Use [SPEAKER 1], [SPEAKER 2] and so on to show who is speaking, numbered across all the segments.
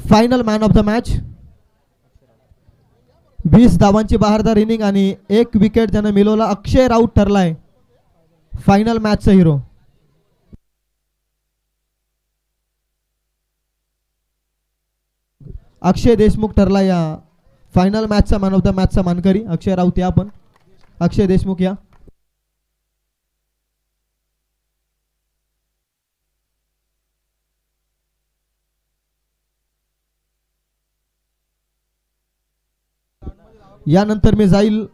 [SPEAKER 1] Final man of the match 20 धावांची बहारदार inning आणि 1 विकेट ज्याने मिळवला अक्षय राऊत ठरलाय फायनल मॅचचा हिरो. अक्षय देशमुख ठरला या फायनल मॅचचा मॅन ऑफ द मॅचचा मानकरी. अक्षय राऊत या पण अक्षय देशमुख या. यानंतर मी जाईल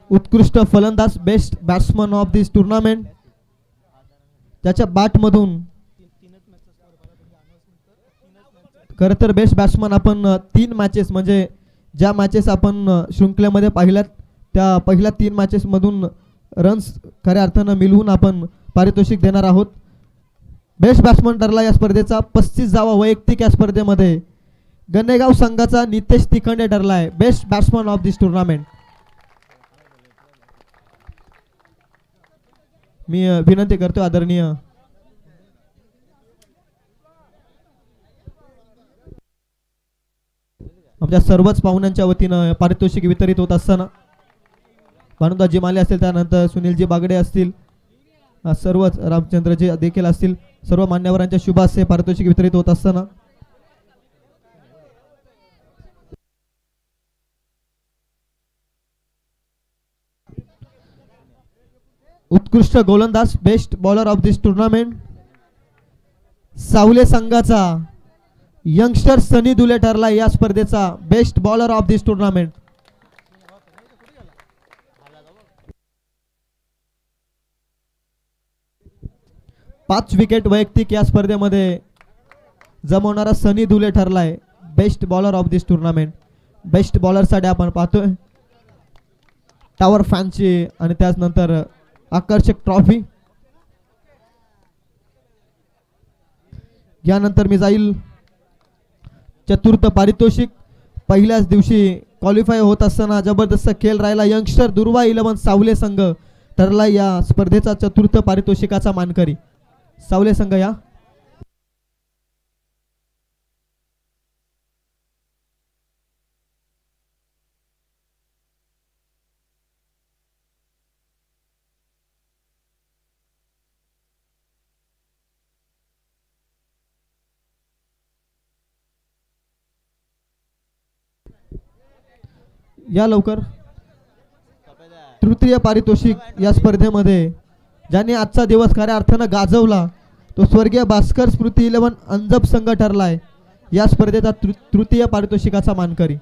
[SPEAKER 1] उत्कृष्ट फलंदाज best batsman of this tournament. त्याच्या बॅटमधून खरं तर बेस्ट बॅट्समन आपण 3 मॅचेस म्हणजे ज्या मॅचेस आपण शृंखलेमध्ये पाहिल्यात त्या पहिल्या 3 मॅचेस मधून रन्स खऱ्या अर्थानं मिळवून आपण पारितोषिक देणार आहोत. बेस्ट बॅट्समन ठरला या स्पर्धेचा 35 धावा वैयक्तिक या स्पर्धेमध्ये गणेगाव संघाचा नितेश तिखंडे ठरला आहे best batsman of this tournament. मी विनंती करतो आदरणीय आमच्या सर्वच पाहुण्यांच्या वतीनं पारितोषिक वितरित होत असताना भानुदाजी माले असतील, त्यानंतर सुनीलजी बागडे असतील, सर्वच रामचंद्रजी देखील असतील, सर्व मान्यवरांच्या शुभ हस्ते पारितोषिक वितरित होत असताना उत्कृष्ट गोलंदाज best bowler of this tournament Savle संघाचा यंगस्टर सनी दुले ठरला या स्पर्धेचा best bowler of this tournament. पाच विकेट वैयक्तिक या स्पर्धेमध्ये जमवणारा सनी दुले ठरलाय best bowler of this tournament. Best bowler साठी आपण पाहतोय टावर फॅनची आणि त्यानंतर आकर्षक ट्रॉफी. यानंतर मी जाईल चतुर्थ पारितोषिक. पहिल्याच दिवशी क्वालिफाय होत असताना जबरदस्त खेळ राहिला यंगस्टर दुर्वा 11 सावले संघ ठरला या स्पर्धेचा चतुर्थ पारितोषिकाचा मानकरी. सावले संघ या. या लवकर. तृतीय पारितोषिक या स्पर्धेमध्ये ज्याने आजचा दिवस खऱ्या अर्थानं गाजवला तो स्वर्गीय भास्कर स्मृती 11 अंजप संघ ठरलाय या स्पर्धेचा तृतीय पारितोषिकाचा मानकरी.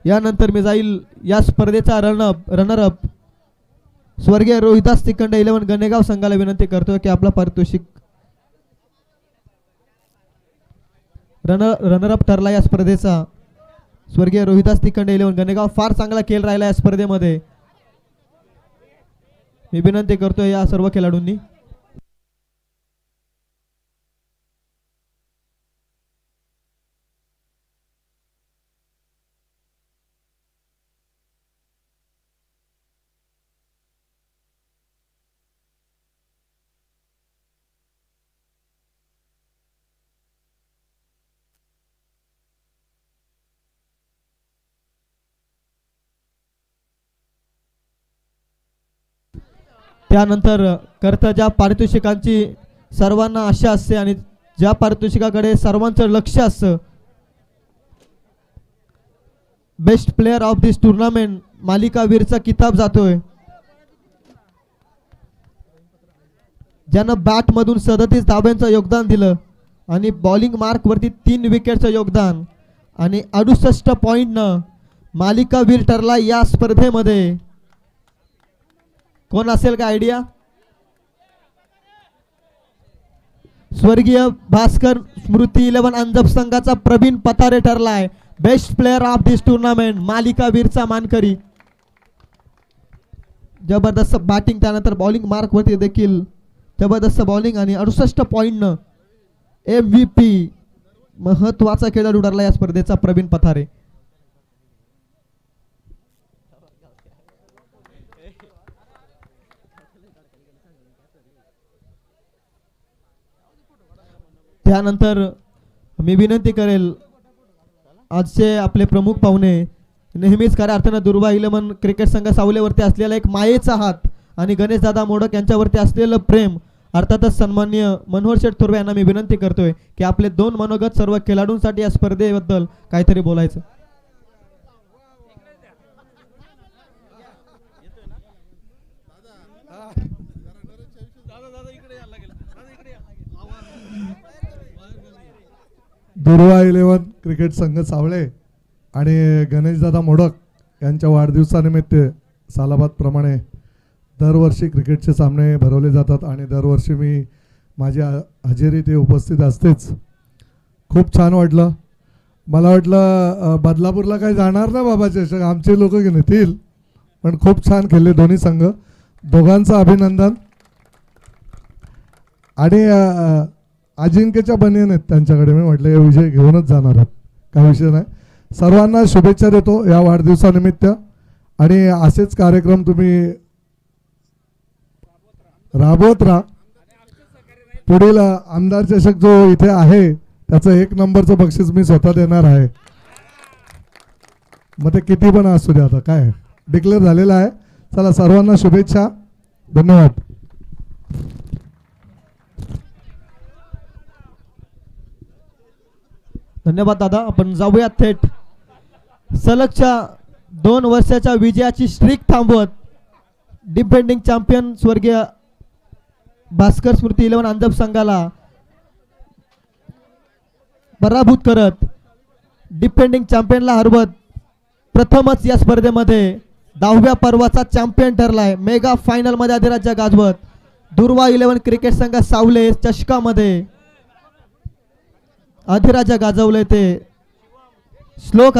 [SPEAKER 1] यानंतर मी जाईल या स्पर्धेचा रनरअप स्वर्गीय रोहिदास तिखंडे 11 गणेगाव संघाला विनंती करतो की आपला पारितोषिक रनरअप ठरला या स्पर्धेचा स्वर्गीय रोहिदास तिखंडे 11 गणेगाव. फार चांगला खेळ राहिला या स्पर्धेमध्ये. मी विनंती करतो या सर्व खेळाडूंनी त्यानंतर करता ज्या पारितोषिकांची सर्वांना आशा असते आणि ज्या पारितोषिकाकडे सर्वांचं लक्ष असतं best player of this tournament मालिकावीरचा किताब जातोय ज्यानं बॅट मधून 37 धाब्यांचं योगदान दिलं आणि बॉलिंग मार्क वरती 3 विकेटचं योगदान आणि 68 पॉइंटनं मालिकावीर ठरला या स्पर्धेमध्ये. कोण असेल का आयडिया? स्वर्गीय भास्कर स्मृती 11 अंजप संघाचा प्रवीण पतारे ठरलाय best player of this tournament, मालिकावीरचा मानकरी. जबरदस्त बॅटिंग, त्यानंतर बॉलिंग मार्क वरती देखील जबरदस्त बॉलिंग आणि 68 पॉइंटनं MVP महत्वाचा खेळाडू ठरला या स्पर्धेचा प्रवीण पतारे. त्यानंतर मी विनंती करेल आजचे आपले प्रमुख पाहुणे, नेहमीच खऱ्या अर्थानं दुर्वा 11 क्रिकेट संघ सावलेवरती असलेला एक मायेचा हात आणि गणेशदादा मोडक यांच्यावरती असलेलं प्रेम, अर्थातच सन्माननीय मनोहर शेठ थोरवे यांना मी विनंती करतोय की आपले 2 मनोगत सर्व खेळाडूंसाठी या स्पर्धेबद्दल काहीतरी बोलायचं.
[SPEAKER 2] दुर्वा 11 क्रिकेट संघ सावळे आणि गणेशदादा मोडक यांच्या वाढदिवसानिमित्त सालाबादप्रमाणे दरवर्षी क्रिकेटचे सामने भरवले जातात आणि दरवर्षी मी माझ्या हजेरी ते उपस्थित असतेच. खूप छान वाटलं. मला वाटलं बदलापूरला काही जाणार ना बाबा चषक, आमचे लोक घेऊन येतील, पण खूप छान खेळले दोन्ही संघ. दोघांचं अभिनंदन. आणि अजिंक्यच्या बनियन आहेत त्यांच्याकडे, मी म्हटलं हे विजय घेऊनच जाणार आहेत, काही विषय नाही. सर्वांना शुभेच्छा देतो या वाढदिवसानिमित्त आणि असेच कार्यक्रम तुम्ही राबवत राहा. पुढील आमदार चषक जो इथे आहे त्याचं 1 नंबरचं बक्षीस मी स्वतः देणार आहे. मग ते किती पण असू द्या, आता काय डिक्लेअर झालेलं आहे. चला सर्वांना शुभेच्छा, धन्यवाद.
[SPEAKER 1] धन्यवाद दादा. आपण जाऊया थेट सलगच्या 2 वर्षाच्या विजयाची स्ट्रीक थांबवत डिफेंडिंग चॅम्पियन स्वर्गीय भास्कर स्मृती 11 अंजप संघाला पराभूत करत डिफेंडिंग चॅम्पियनला हरवत प्रथमच या स्पर्धेमध्ये 10व्या पर्वाचा चॅम्पियन ठरलाय. मेगा फायनल मध्ये अधिराज्य गाजवत दुर्वा 11 क्रिकेट संघ सावले चषकामध्ये अधिराजा गाजवले ते श्लोक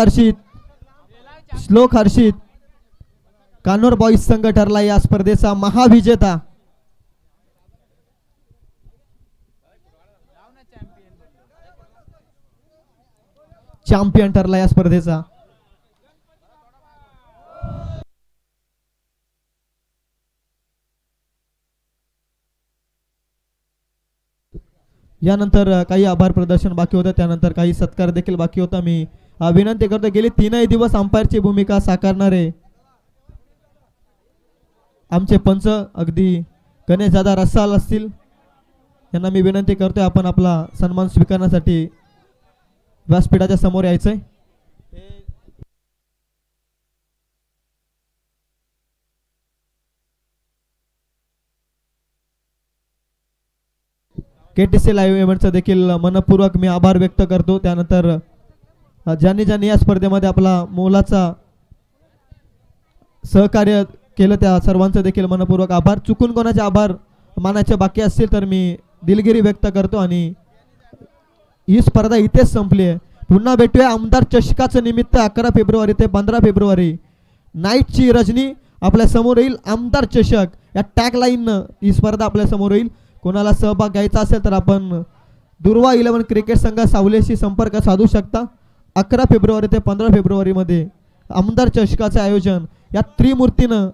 [SPEAKER 1] हर्षित कानोर बॉईज संघ ठरला या स्पर्धेचा महाविजेता. चॅम्पियन ठरला या स्पर्धेचा. यानंतर काही आभार प्रदर्शन बाकी होतं, त्यानंतर काही सत्कार देखील बाकी होता. मी विनंती करतो गेली 3 दिवस अंपायरची भूमिका साकारणारे आमचे पंच अगदी गणेशदादा रसाल असतील, यांना मी विनंती करतोय आपण आपला सन्मान स्वीकारण्यासाठी व्यासपीठाच्या समोर यायचंय. KTC लाईव्ह इव्हेंटचा देखील मनपूर्वक मी आभार व्यक्त करतो. त्यानंतर ज्यांनी या स्पर्धेमध्ये आपला मोलाचा सहकार्य केलं त्या सर्वांचं देखील मनपूर्वक आभार. चुकून कोणाचे आभार मानायचे बाकी असतील तर मी दिलगिरी व्यक्त करतो आणि ही स्पर्धा इथेच संपली आहे. पुन्हा भेटूया आमदार चषकाचं निमित्त 11 फेब्रुवारी ते 15 फेब्रुवारी नाईटची रजनी आपल्या समोर येईल. आमदार चषक या टॅगलाईननं ही स्पर्धा आपल्या समोर येईल. कोणाला सहभाग घ्यायचा असेल तर आपण दुर्वा 11 क्रिकेट संघ सावलेशी संपर्क साधू शकता. 11 फेब्रुवारी ते 15 फेब्रुवारीमध्ये आमदार चषकाचे आयोजन या त्रिमूर्तीनं